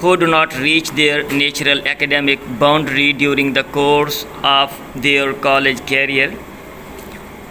who do not reach their natural academic boundary during the course of their college career,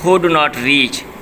who do not reach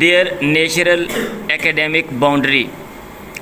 their natural academic boundary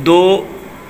2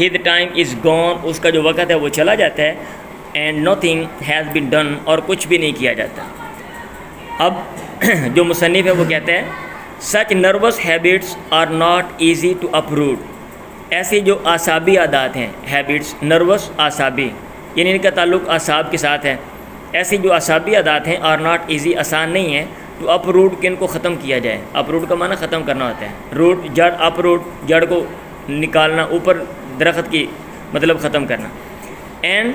his time is gone, اس کا جو وقت ہے وہ چلا جاتا ہے. and nothing has been done, اور کچھ بھی نہیں کیا جاتا. اب جو مصنف ہے وہ کہتے ہیں such nervous habits are not easy to uproot. ایسی جو اعصابی عادات ہیں, habits, nervous اعصابی, یعنی ان کا تعلق اعصاب کے ساتھ ہے. ایسی جو اعصابی عادات ہیں are not easy, آسان نہیں ہیں to uproot, کہ ان کو ختم کیا جائے. uproot کا معنی ختم کرنا ہوتا ہے. root جڑ, uproot جڑ کو نکالنا, اوپر درخت کی مطلب ختم کرنا. and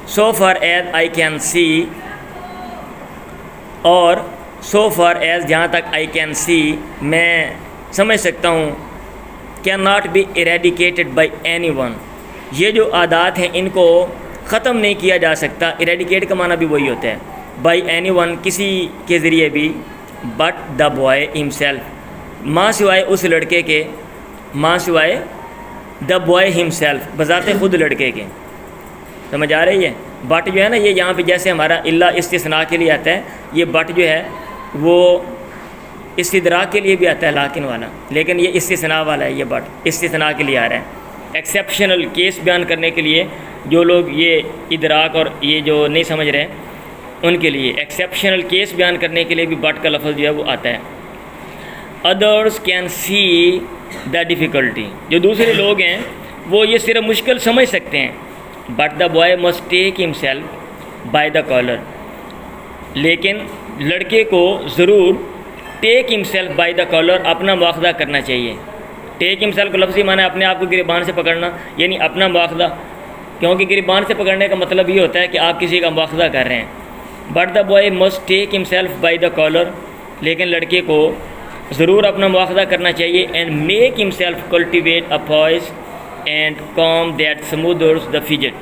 so far as I can see, اور so far as جہاں تک I can see میں سمجھ سکتا ہوں, cannot be eradicated by anyone. یہ جو عادات ہیں ان کو ختم نہیں کیا جا سکتا. eradicate کا معنی بھی وہی ہوتا ہے, by anyone کسی کے ذریعے بھی, but the boy himself, ماں سوائے اس لڑکے کے, ماں سوائے the boy himself, بذات خود لڑکے کے. سمجھ آ رہی ہے؟ بٹ جو ہے نا یہ یہاں پہ جیسے ہمارا اللہ استثناء کے لیے آتا ہے, یہ بٹ جو ہے وہ استدراک کے لیے بھی آتا ہے لاکن والا, لیکن یہ استثناء والا ہے. یہ بٹ استثناء کے لیے آ رہا ہے, ایکسیپشنل کیس بیان کرنے کے لیے. جو لوگ یہ ادراک اور یہ جو نہیں سمجھ رہے ان کے لیے ایکسیپشنل کیس بیان کرنے کے لیے بھی بٹ کا لفظ جو ہے وہ آتا ہے. Others can see the difficulty, جو دوسرے لوگ ہیں وہ یہ صرف مشکل سمجھ سکتے ہیں. But the boy must take himself by the collar, لیکن لڑکے کو ضرور ٹیک ہمسیلف بائی دا کالر, اپنا مواخذہ کرنا چاہیے. ٹیک ہمسیلف کا لفظی معنی ہے اپنے آپ کو گریبان سے پکڑنا, یعنی اپنا مواخذہ, کیونکہ گریبان سے پکڑنے کا مطلب یہ ہوتا ہے کہ آپ کسی کا مواخذہ کر رہے ہیں. But the boy must take himself by the collar, لیکن لڑکے کو ضرور اپنا مواخذہ کرنا چاہیے. And make himself cultivate a voice and calm that smothers the fidget,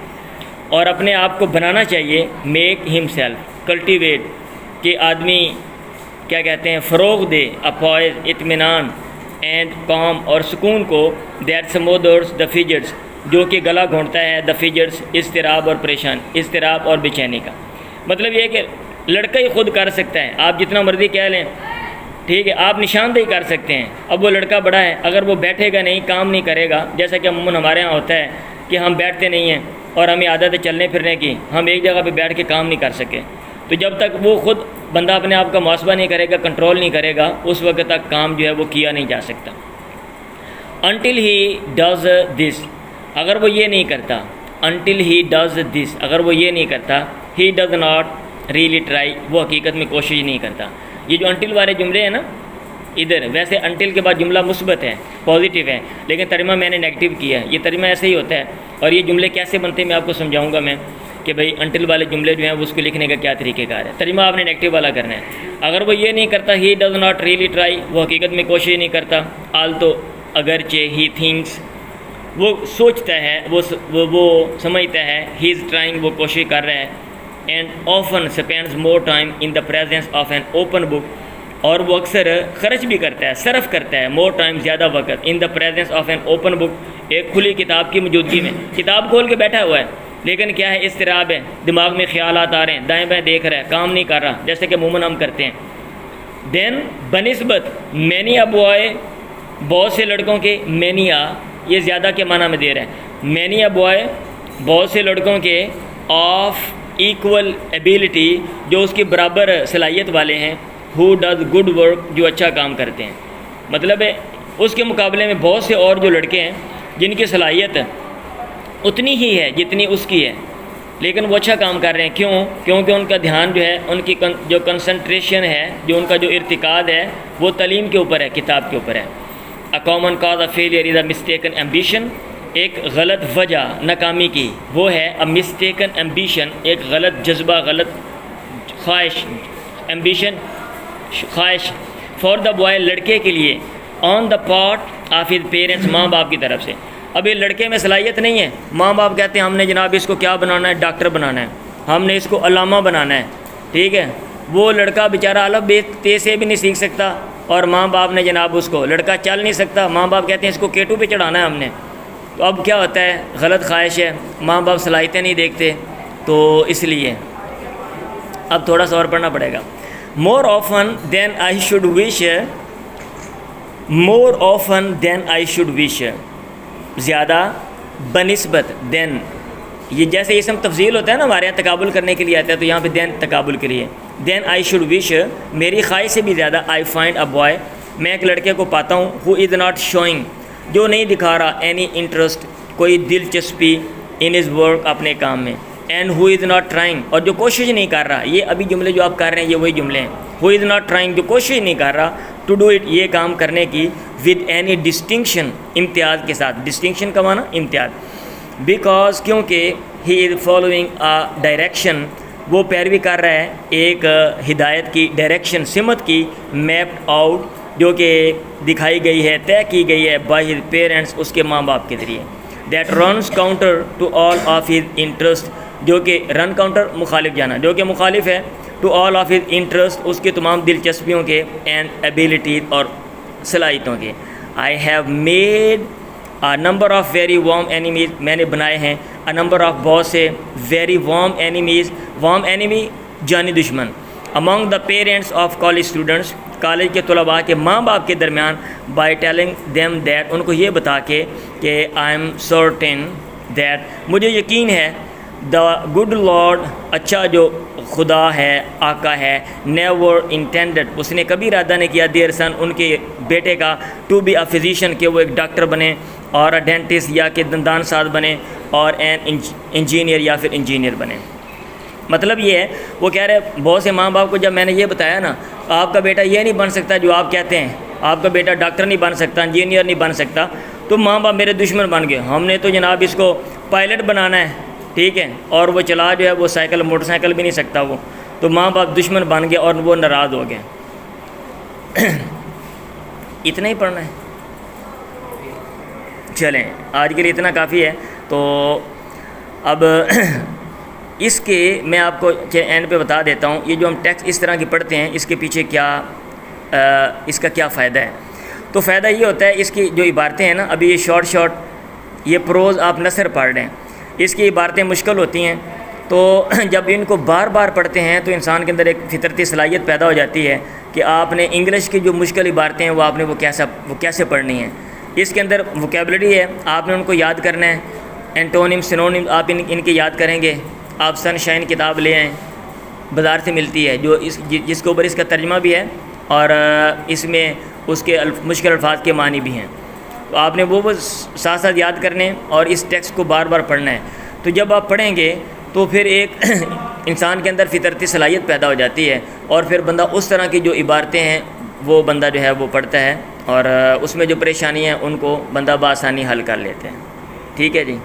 اور اپنے آپ کو بنانا چاہیے. میک ہمسیلف کلٹیویٹ, کہ آدمی کیا کہتے ہیں فروغ دے, اپوائز اطمینان, اینڈ کام اور سکون کو, دیٹ سمودرز دا فیجٹس جو کہ گلا گھونٹتا ہے, دا فیجٹس اضطراب اور پریشان, اضطراب اور بے چینی کا. مطلب یہ کہ لڑکا ہی خود کر سکتا ہے, آپ جتنا مرضی کہہ لیں, ٹھیک ہے, آپ نشاندہی کر سکتے ہیں. اب وہ لڑکا بڑا ہے, اگر وہ بیٹھے گا نہیں, کام نہیں کرے گا, جیسا کہ عموماً ہمارے ہاں ہوتا ہے کہ ہم بیٹھتے نہیں ہیں اور ہمیں عادت ہے چلنے پھرنے کی, ہم ایک جگہ پہ بیٹھ کے کام نہیں کر سکے, تو جب تک وہ خود بندہ اپنے آپ کا محاسبہ نہیں کرے گا, کنٹرول نہیں کرے گا, اس وقت تک کام جو ہے وہ کیا نہیں جا سکتا. until he does this, اگر وہ یہ نہیں کرتا, until he does this, اگر وہ یہ نہیں کرتا, he does not really try, وہ حقیقت میں کوشش نہیں کرتا. یہ جو until والے جملے ہیں نا ادھر, ویسے until کے بعد جملہ مثبت ہے, پازیٹیو ہے, لیکن ترجمہ میں نے نیگیٹو کیا ہے. یہ ترجمہ ایسے ہی ہوتا ہے, اور یہ جملے کیسے بنتے ہیں میں آپ کو سمجھاؤں گا میں, کہ بھئی until والے جملے جو ہیں اس کو لکھنے کا کیا طریقہ کار ہے. ترجمہ آپ نے نیگیٹو والا کرنا ہے. اگر وہ یہ نہیں کرتا, he does not really try, وہ حقیقت میں کوشش نہیں کرتا, although اگرچہ, he thinks, وہ سوچتا ہے, وہ سمجھتا ہے, he is trying, وہ کوشش کر رہا ہے, and often spends more time in the presence of an open book, اور وہ اکثر خرچ بھی کرتا ہے, صرف کرتا ہے, more time, زیادہ وقت, in the presence of an open book, ایک کھلی کتاب کی موجودگی میں. کتاب کھول کے بیٹھا ہوا ہے, لیکن کیا ہے, اضطراب ہے, دماغ میں خیالات آ رہے ہیں, دائیں بائیں دیکھ رہا ہے, کام نہیں کر رہا, جیسے کہ عموماً ہم کرتے ہیں. دین بنسبت many a boy, بہت سے لڑکوں کے, many a یہ زیادہ کے معنی میں دے رہے ہیں, many a boy, بہت سے لڑکوں کے, of equal ability, جو اس کی برابر صلاحیت والے ہیں, who does good work, جو اچھا کام کرتے ہیں. مطلب ہے اس کے مقابلے میں بہت سے اور جو لڑکے ہیں جن کی صلاحیت اتنی ہی ہے جتنی اس کی ہے, لیکن وہ اچھا کام کر رہے ہیں. کیوں؟ کیونکہ ان کا دھیان جو ہے, ان کی جو کنسنٹریشن ہے, جو ان کا جو ارتکاز ہے, وہ تعلیم کے اوپر ہے, کتاب کے اوپر ہے. A common cause of failure is a mistaken ambition, ایک غلط وجہ ناکامی کی وہ ہے a mistaken ambition, ایک غلط جذبہ, غلط خواہش, ambition خواہش, for the boy, لڑکے کے لیے, on the part of his parents, ماں باپ کی طرف سے. اب یہ لڑکے میں صلاحیت نہیں ہے, ماں باپ کہتے ہیں ہم نے جناب اس کو کیا بنانا ہے, ڈاکٹر بنانا ہے, ہم نے اس کو علامہ بنانا ہے, ٹھیک ہے. وہ لڑکا بیچارہ الف بے تے سے بھی نہیں سیکھ سکتا, اور ماں باپ نے جناب اس کو, لڑکا چل نہیں سکتا, ماں باپ کہتے ہیں اس کو کیٹو پہ چڑھانا ہے ہم نے. تو اب کیا ہوتا ہے, غلط خواہش ہے, ماں باپ صلاحیتیں نہیں دیکھتے, تو اس لیے اب تھوڑا سا اور پڑھنا پڑے گا. more often than I should wish, more often than I should wish, زیادہ بنسبت دین، یہ جیسے اسم تفضیل ہوتا ہے نا ہمارے یہاں تقابل کرنے کے لیے آتا ہے، تو یہاں پہ دین تقابل کے لیے. دین آئی شوڈ وش، میری خواہش سے بھی زیادہ آئی فائنڈ اے بوائے، میں ایک لڑکے کو پاتا ہوں، ہو از ناٹ شوئنگ، جو نہیں دکھا رہا اینی انٹرسٹ، کوئی دلچسپی، ان ہز ورک، اپنے کام میں. And who is not trying, اور جو کوشش نہیں کر رہا، یہ ابھی جملے جو آپ کر رہے ہیں یہ وہی جملے ہیں. ہو از ناٹ ٹرائنگ، جو کوشش نہیں کر رہا، ٹو ڈو اٹ، یہ کام کرنے کی، ود اینی ڈسٹنکشن، امتیاز کے ساتھ. ڈسٹنکشن کا معنی امتیاز. بیکاز، کیونکہ ہی از فالوئنگ اے ڈائریکشن، وہ پیروی کر رہا ہے ایک ہدایت کی، ڈائریکشن سمت کی، میپڈ آؤٹ، جو کہ دکھائی گئی ہے، طے کی گئی ہے، بائی ہز پیرنٹس، اس کے ماں باپ کے ذریعے. That runs counter to all of his interest, جو کہ رن کاؤنٹر مخالف جانا، جو کہ مخالف ہے، to all of his interest, اس کے تمام دلچسپیوں کے، اینڈ ایبیلٹیز، اور صلاحیتوں کے. I have made a number of very warm enemies, میں نے بنائے ہیں اے نمبر آف بہت سے very warm enemies, warm enemy جانی دشمن، among the parents of college students, college کے طلباء کے ماں باپ کے درمیان، بائی ٹیلنگ دیم دیٹ، ان کو یہ بتا کے کہ آئی ایم سرٹن دیٹ، مجھے یقین ہے، دا گڈ لارڈ، اچھا جو خدا ہے، آقا ہے، نیور انٹینڈڈ، اس نے کبھی ارادہ نہیں کیا، دیئر سن، ان کے بیٹے کا، ٹو بی اے فزیشین، کہ وہ ایک ڈاکٹر بنے، اور اے ڈینٹسٹ، یا کہ دندان ساز بنے، اور این انجینئر، یا پھر انجینئر بنے. مطلب یہ ہے، وہ کہہ رہے بہت سے ماں باپ کو جب میں نے یہ بتایا نا، آپ کا بیٹا یہ نہیں بن سکتا جو آپ کہتے ہیں، آپ کا بیٹا ڈاکٹر نہیں بن سکتا، انجینئر نہیں بن سکتا، تو ماں باپ میرے دشمن بن گئے. ہم نے تو جناب اس کو پائلٹ بنانا ہے، ٹھیک ہے، اور وہ چلا جو ہے وہ سائیکل، موٹر سائیکل بھی نہیں سکتا وہ، تو ماں باپ دشمن بن گئے اور وہ ناراض ہو گئے. اتنا ہی پڑھنا ہے. چلیں، آج کے لیے اتنا کافی ہے. تو اب اس کے میں آپ کو اینڈ پہ بتا دیتا ہوں، یہ جو ہم ٹیکسٹ اس طرح کی پڑھتے ہیں، اس کے پیچھے کیا، اس کا کیا فائدہ ہے. تو فائدہ یہ ہوتا ہے، اس کی جو عبارتیں ہیں نا، ابھی یہ شارٹ یہ پروز آپ نثر پڑھ رہے ہیں، اس کی عبارتیں مشکل ہوتی ہیں، تو جب ان کو بار بار پڑھتے ہیں تو انسان کے اندر ایک فطرتی صلاحیت پیدا ہو جاتی ہے کہ آپ نے انگلش کی جو مشکل عبارتیں ہیں وہ آپ نے وہ کیسے پڑھنی ہیں. اس کے اندر ووکیبلری ہے، آپ نے ان کو یاد کرنا ہے. اینٹونیم، سینونیم آپ ان کے یاد کریں گے. آپ سن شائن کتاب لے آئیں، بازار سے ملتی ہے، جو جس کے اوپر اس کا ترجمہ بھی ہے، اور اس میں اس کے مشکل الفاظ کے معنی بھی ہیں. تو آپ نے وہ ساتھ ساتھ یاد کرنے اور اس ٹیکسٹ کو بار بار پڑھنا ہے. تو جب آپ پڑھیں گے تو پھر ایک انسان کے اندر فطرتی صلاحیت پیدا ہو جاتی ہے، اور پھر بندہ اس طرح کی جو عبارتیں ہیں وہ بندہ جو ہے وہ پڑھتا ہے، اور اس میں جو پریشانی ہیں ان کو بندہ بآسانی حل کر لیتے ہیں. ٹھیک ہے جی.